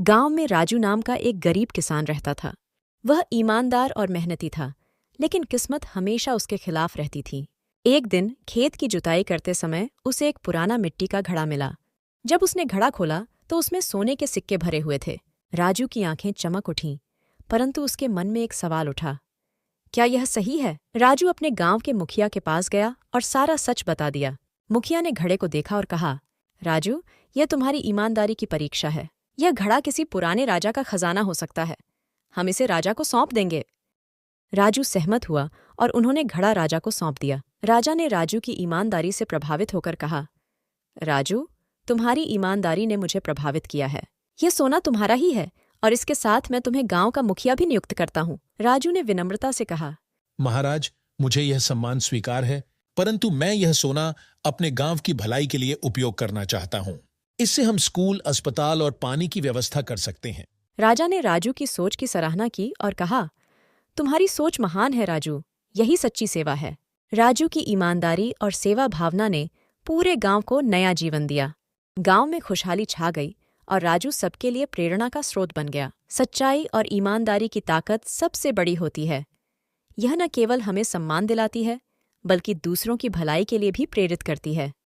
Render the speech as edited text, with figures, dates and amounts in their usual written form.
गांव में राजू नाम का एक गरीब किसान रहता था। वह ईमानदार और मेहनती था, लेकिन किस्मत हमेशा उसके खिलाफ रहती थी। एक दिन खेत की जुताई करते समय उसे एक पुराना मिट्टी का घड़ा मिला। जब उसने घड़ा खोला तो उसमें सोने के सिक्के भरे हुए थे। राजू की आंखें चमक उठीं, परंतु उसके मन में एक सवाल उठा, क्या यह सही है? राजू अपने गांव के मुखिया के पास गया और सारा सच बता दिया। मुखिया ने घड़े को देखा और कहा, राजू, यह तुम्हारी ईमानदारी की परीक्षा है। यह घड़ा किसी पुराने राजा का खजाना हो सकता है। हम इसे राजा को सौंप देंगे। राजू सहमत हुआ और उन्होंने घड़ा राजा को सौंप दिया। राजा ने राजू की ईमानदारी से प्रभावित होकर कहा, राजू, तुम्हारी ईमानदारी ने मुझे प्रभावित किया है। यह सोना तुम्हारा ही है और इसके साथ मैं तुम्हें गांव का मुखिया भी नियुक्त करता हूँ। राजू ने विनम्रता से कहा, महाराज, मुझे यह सम्मान स्वीकार है, परंतु मैं यह सोना अपने गांव की भलाई के लिए उपयोग करना चाहता हूं। इससे हम स्कूल, अस्पताल और पानी की व्यवस्था कर सकते हैं। राजा ने राजू की सोच की सराहना की और कहा, तुम्हारी सोच महान है राजू, यही सच्ची सेवा है। राजू की ईमानदारी और सेवा भावना ने पूरे गांव को नया जीवन दिया। गांव में खुशहाली छा गई और राजू सबके लिए प्रेरणा का स्रोत बन गया। सच्चाई और ईमानदारी की ताकत सबसे बड़ी होती है। यह न केवल हमें सम्मान दिलाती है, बल्कि दूसरों की भलाई के लिए भी प्रेरित करती है।